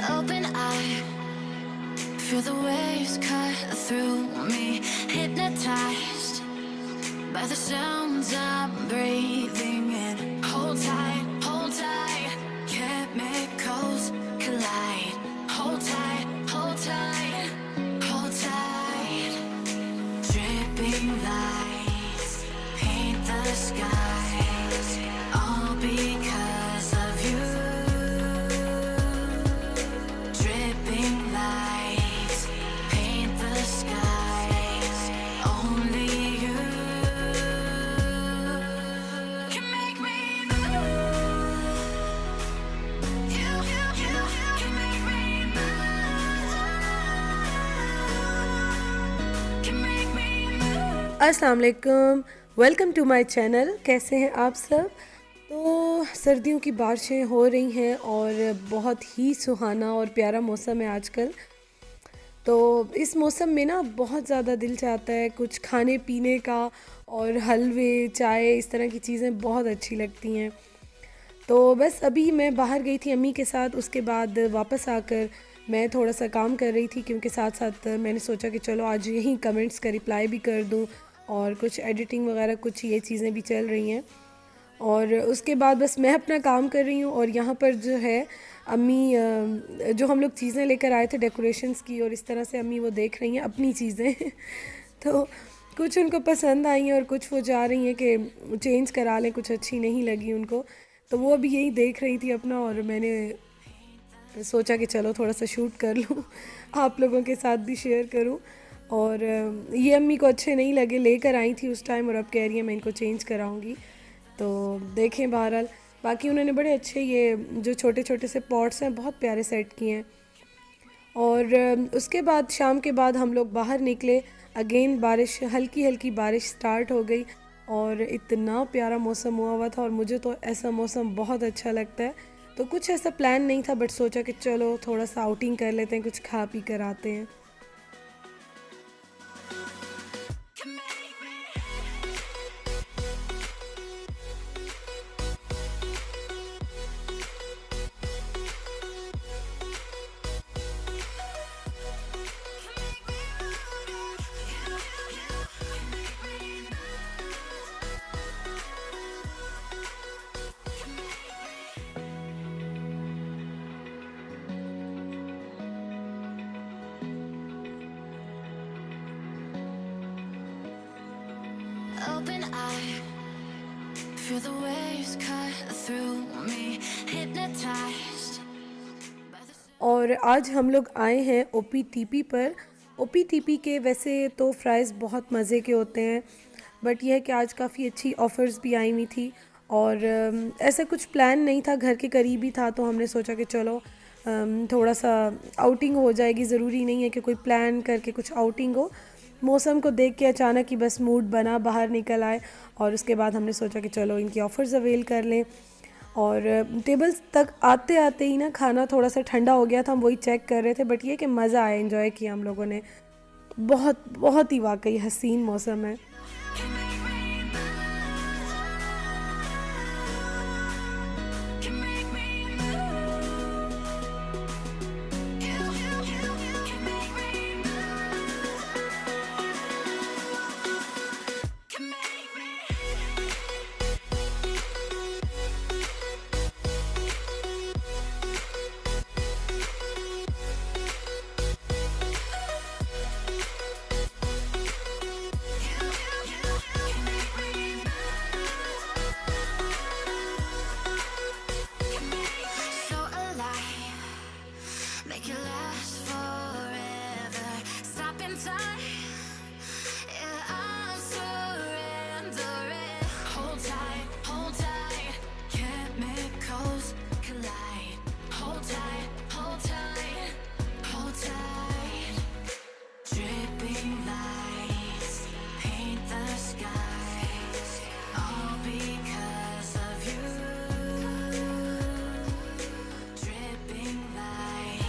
Open eye, feel the waves cut through me, hypnotized by the sounds I'm breathing in. Hold tight, chemicals collide. Hold tight, hold tight, hold tight. Dripping lights paint the skies, all because of you. Dripping lights paint the skies, only you can make me move. You can make me move. Can make me move. अस्सलाम वालेकुम, welcome to my channel. कैसे हैं आप सब? तो सर्दियों की बारिशें हो रही हैं और बहुत ही सुहाना और प्यारा मौसम है आजकल। तो इस मौसम में ना बहुत ज़्यादा दिल चाहता है कुछ खाने पीने का, और हलवे, चाय, इस तरह की चीज़ें बहुत अच्छी लगती हैं। तो बस अभी मैं बाहर गई थी अम्मी के साथ, उसके बाद वापस आकर मैं थोड़ा सा काम कर रही थी, क्योंकि साथ साथ मैंने सोचा कि चलो आज यहीं कमेंट्स का रिप्लाई भी कर दूं, और कुछ एडिटिंग वगैरह कुछ ये चीज़ें भी चल रही हैं। और उसके बाद बस मैं अपना काम कर रही हूँ, और यहाँ पर जो है अम्मी जो हम लोग चीज़ें लेकर आए थे डेकोरेशंस की, और इस तरह से अम्मी वो देख रही हैं अपनी चीज़ें तो कुछ उनको पसंद आई हैं और कुछ वो चाह रही हैं कि चेंज करा लें, कुछ अच्छी नहीं लगी उनको। तो वो अभी यही देख रही थी अपना, और मैंने सोचा कि चलो थोड़ा सा शूट कर लूँ आप लोगों के साथ भी शेयर करूँ। और ये अम्मी को अच्छे नहीं लगे, लेकर आई थी उस टाइम, और अब कह रही है मैं इनको चेंज कराऊंगी। तो देखें, बहरहाल बाकी उन्होंने बड़े अच्छे ये जो छोटे छोटे से पॉट्स हैं बहुत प्यारे सेट किए हैं। और उसके बाद शाम के बाद हम लोग बाहर निकले, अगेन बारिश, हल्की हल्की बारिश स्टार्ट हो गई, और इतना प्यारा मौसम हुआ था, और मुझे तो ऐसा मौसम बहुत अच्छा लगता है। तो कुछ ऐसा प्लान नहीं था, बट सोचा कि चलो थोड़ा सा आउटिंग कर लेते हैं, कुछ खा पी कर आते हैं। Open eye, feel the waves cut through me, hypnotized by the और आज हम लोग आए हैं OPTP पर। OPTP के वैसे तो फ्राइज़ बहुत मज़े के होते हैं, बट यह है कि आज काफ़ी अच्छी ऑफ़र्स भी आई हुई थी, और ऐसा कुछ प्लान नहीं था, घर के करीब ही था, तो हमने सोचा कि चलो थोड़ा सा आउटिंग हो जाएगी। ज़रूरी नहीं है कि कोई प्लान करके कुछ आउटिंग हो, मौसम को देख के अचानक ही बस मूड बना, बाहर निकल आए, और उसके बाद हमने सोचा कि चलो इनकी ऑफ़र्स अवेल कर लें। और टेबल्स तक आते आते ही ना खाना थोड़ा सा ठंडा हो गया था, हम वही चेक कर रहे थे, बट ये कि मज़ा आया, एंजॉय किया हम लोगों ने। बहुत बहुत ही वाकई हसीन मौसम है। can make me move. You can make me move. Can make me. So alive, make it last forever. Stop in time, yeah, I'm surrendering. Hold tight, chemicals collide. Hold tight, hold tight, hold tight. Dripping lights paint the skies, all because of you. Dripping light.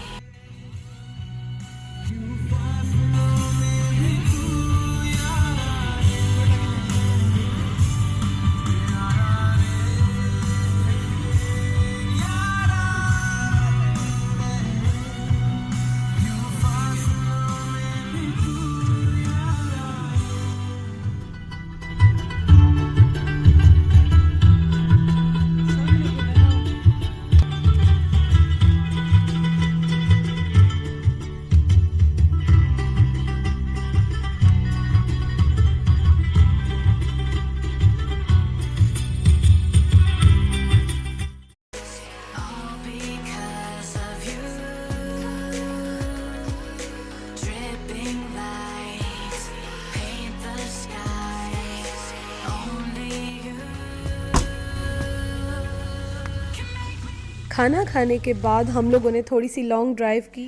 खाना खाने के बाद हम लोगों ने थोड़ी सी long drive की,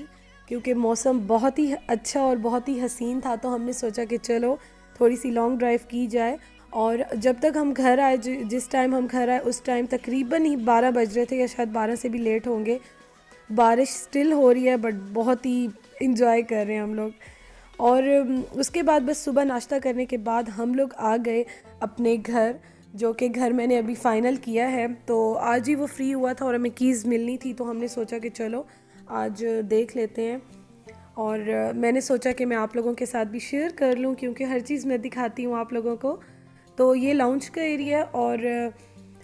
क्योंकि मौसम बहुत ही अच्छा और बहुत ही हसीन था, तो हमने सोचा कि चलो थोड़ी सी लॉन्ग ड्राइव की जाए। और जब तक हम घर आए, जिस टाइम हम घर आए उस टाइम तकरीबन ही 12 बज रहे थे, या शायद 12 से भी लेट होंगे। बारिश स्टिल हो रही है बट बहुत ही इंजॉय कर रहे हैं हम लोग। और उसके बाद बस सुबह नाश्ता करने के बाद हम लोग आ गए अपने घर, जो कि घर मैंने अभी फ़ाइनल किया है। तो आज ही वो फ्री हुआ था और हमें कीज़ मिलनी थी, तो हमने सोचा कि चलो आज देख लेते हैं। और मैंने सोचा कि मैं आप लोगों के साथ भी शेयर कर लूं, क्योंकि हर चीज़ मैं दिखाती हूँ आप लोगों को। तो ये लाउंज का एरिया, और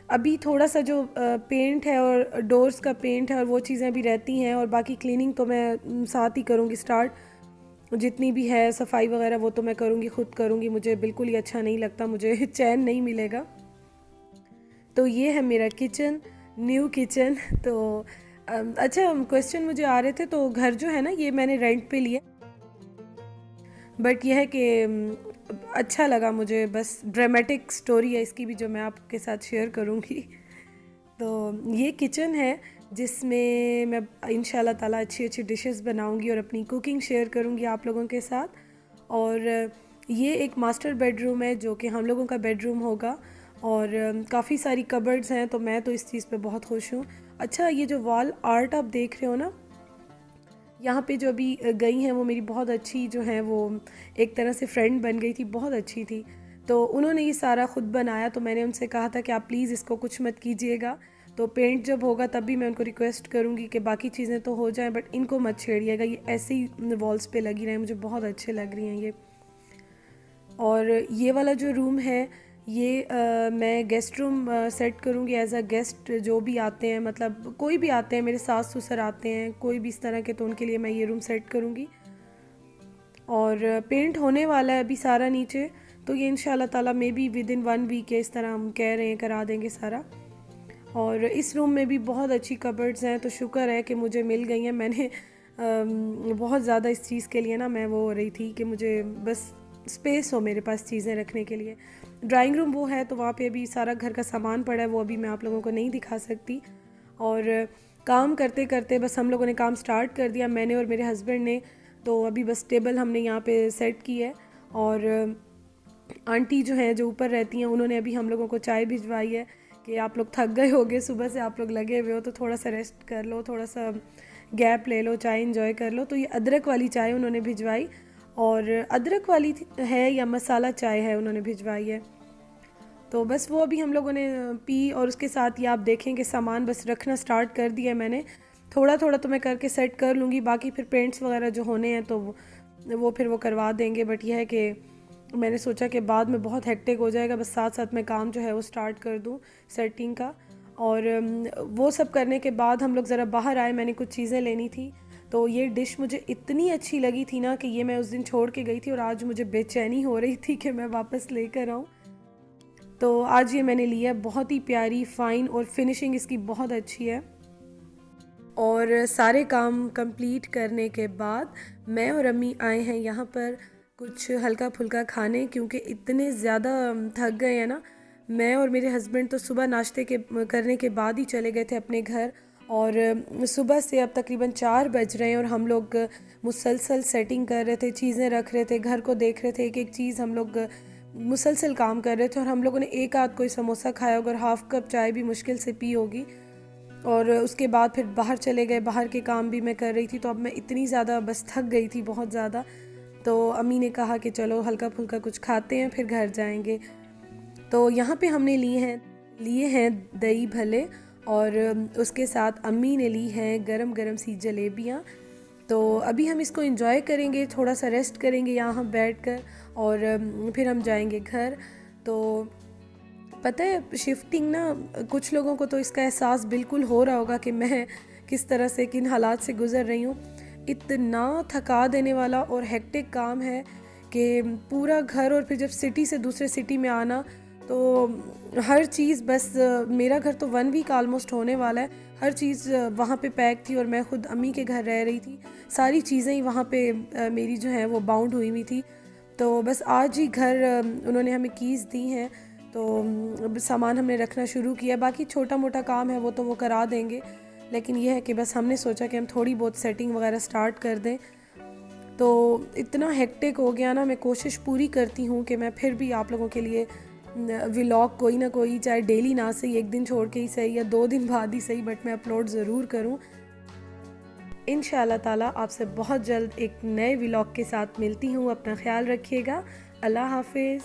अभी थोड़ा सा जो पेंट है और डोर्स का पेंट है और वो चीज़ें भी रहती हैं, और बाकी क्लीनिंग तो मैं साथ ही करूँगी स्टार्ट। जितनी भी है सफाई वगैरह वो तो मैं करूँगी, ख़ुद करूँगी। मुझे बिल्कुल ही अच्छा नहीं लगता, मुझे चैन नहीं मिलेगा। तो ये है मेरा किचन, न्यू किचन। तो अच्छा, क्वेश्चन मुझे आ रहे थे। तो घर जो है ना, ये मैंने रेंट पे लिया, बट यह है कि अच्छा लगा मुझे। बस ड्रामेटिक स्टोरी है इसकी भी, जो मैं आपके साथ शेयर करूँगी। तो ये किचन है जिसमें मैं इंशाल्लाह ताला अच्छी अच्छी डिशेस बनाऊंगी और अपनी कुकिंग शेयर करूंगी आप लोगों के साथ। और ये एक मास्टर बेडरूम है जो कि हम लोगों का बेडरूम होगा, और काफ़ी सारी कबर्ड्स हैं, तो मैं तो इस चीज़ पे बहुत खुश हूँ। अच्छा, ये जो वॉल आर्ट आप देख रहे हो ना, यहाँ पे जो अभी गई हैं वो मेरी बहुत अच्छी जो है, वो एक तरह से फ्रेंड बन गई थी, बहुत अच्छी थी। तो उन्होंने ये सारा ख़ुद बनाया, तो मैंने उनसे कहा था कि आप प्लीज़ इसको कुछ मत कीजिएगा। तो पेंट जब होगा तब भी मैं उनको रिक्वेस्ट करूँगी कि बाकी चीज़ें तो हो जाएं, बट इनको मत छेड़िएगा, ये ऐसे ही वॉल्स पे लगी रहें, मुझे बहुत अच्छे लग रही हैं ये। और ये वाला जो रूम है, ये मैं गेस्ट रूम सेट करूँगी एज अ गेस्ट। जो भी आते हैं, मतलब कोई भी आते हैं, मेरे सास ससुर आते हैं, कोई भी इस तरह के, तो उनके लिए मैं ये रूम सेट करूँगी। और पेंट होने वाला है अभी सारा नीचे, तो ये इंशाल्लाह ताला maybe within 1 week है, इस तरह हम कह रहे हैं, करा देंगे सारा। और इस रूम में भी बहुत अच्छी कबर्ड्स हैं, तो शुक्र है कि मुझे मिल गई हैं। मैंने बहुत ज़्यादा इस चीज़ के लिए ना, मैं वो हो रही थी कि मुझे बस स्पेस हो मेरे पास चीज़ें रखने के लिए। ड्राइंग रूम वो है, तो वहाँ पे अभी सारा घर का सामान पड़ा है, वो अभी मैं आप लोगों को नहीं दिखा सकती। और काम करते करते बस हम लोगों ने काम स्टार्ट कर दिया, मैंने और मेरे हस्बैंड ने। तो अभी बस टेबल हमने यहाँ पे सेट की है, और आंटी जो हैं, जो ऊपर रहती हैं, उन्होंने अभी हम लोगों को चाय भिजवाई है कि आप लोग थक गए होगे, सुबह से आप लोग लगे हुए हो, तो थोड़ा सा रेस्ट कर लो, थोड़ा सा गैप ले लो, चाय इंजॉय कर लो। तो ये अदरक वाली चाय उन्होंने भिजवाई, और अदरक वाली है या मसाला चाय है उन्होंने भिजवाई है। तो बस वो अभी हम लोगों ने पी, और उसके साथ ये आप देखें कि सामान बस रखना स्टार्ट कर दिया है मैंने। थोड़ा थोड़ा तो मैं करके सेट कर लूँगी, बाकी फिर पेंट्स वगैरह जो होने हैं तो वो फिर वो करवा देंगे। बट यह है कि मैंने सोचा कि बाद में बहुत हेक्टिक हो जाएगा, बस साथ साथ मैं काम जो है वो स्टार्ट कर दूँ सेटिंग का। और वो सब करने के बाद हम लोग ज़रा बाहर आए, मैंने कुछ चीज़ें लेनी थी। तो ये डिश मुझे इतनी अच्छी लगी थी ना, कि ये मैं उस दिन छोड़ के गई थी, और आज मुझे बेचैनी हो रही थी कि मैं वापस लेकर आऊँ। तो आज ये मैंने लिया, बहुत ही प्यारी फ़ाइन, और फिनिशिंग इसकी बहुत अच्छी है। और सारे काम कंप्लीट करने के बाद मैं और अम्मी आए हैं यहाँ पर कुछ हल्का फुल्का खाने, क्योंकि इतने ज़्यादा थक गए हैं ना। मैं और मेरे हस्बैंड तो सुबह नाश्ते के करने के बाद ही चले गए थे अपने घर, और सुबह से अब तकरीबन 4 बज रहे हैं, और हम लोग मुसलसल सेटिंग कर रहे थे, चीज़ें रख रहे थे, घर को देख रहे थे, एक एक चीज़ हम लोग मुसलसल काम कर रहे थे। और हम लोगों ने एक आध कोई समोसा खाया होगा, और हाफ़ कप चाय भी मुश्किल से पी होगी। और उसके बाद फिर बाहर चले गए, बाहर के काम भी मैं कर रही थी। तो अब मैं इतनी ज़्यादा बस थक गई थी, बहुत ज़्यादा। तो अम्मी ने कहा कि चलो हल्का फुल्का कुछ खाते हैं, फिर घर जाएंगे। तो यहाँ पे हमने लिए हैं दही भले, और उसके साथ अम्मी ने ली हैं गरम गरम सी जलेबियाँ। तो अभी हम इसको एंजॉय करेंगे, थोड़ा सा रेस्ट करेंगे यहाँ बैठकर, और फिर हम जाएंगे घर। तो पता है, शिफ्टिंग ना, कुछ लोगों को तो इसका एहसास बिल्कुल हो रहा होगा कि मैं किस तरह से, किन हालात से गुज़र रही हूँ। इतना थका देने वाला और हेक्टिक काम है कि पूरा घर, और फिर जब सिटी से दूसरे सिटी में आना, तो हर चीज़, बस मेरा घर तो 1 वीक ऑलमोस्ट होने वाला है, हर चीज़ वहाँ पे पैक थी, और मैं ख़ुद अम्मी के घर रह रही थी, सारी चीज़ें ही वहाँ पे मेरी जो है वो बाउंड हुई हुई थी। तो बस आज ही घर उन्होंने हमें कीज़ दी हैं, तो सामान हमने रखना शुरू किया। बाकी छोटा मोटा काम है वो तो वो करा देंगे। लेकिन यह है कि बस हमने सोचा कि हम थोड़ी बहुत सेटिंग वगैरह स्टार्ट कर दें। तो इतना हेक्टिक हो गया ना, मैं कोशिश पूरी करती हूँ कि मैं फिर भी आप लोगों के लिए व्लॉग कोई ना कोई, चाहे डेली ना सही, एक दिन छोड़ के ही सही या 2 दिन बाद ही सही, बट मैं अपलोड ज़रूर करूँ। इंशाअल्लाह ताला आपसे बहुत जल्द एक नए व्लॉग के साथ मिलती हूँ। अपना ख्याल रखिएगा। अल्लाह हाफिज़।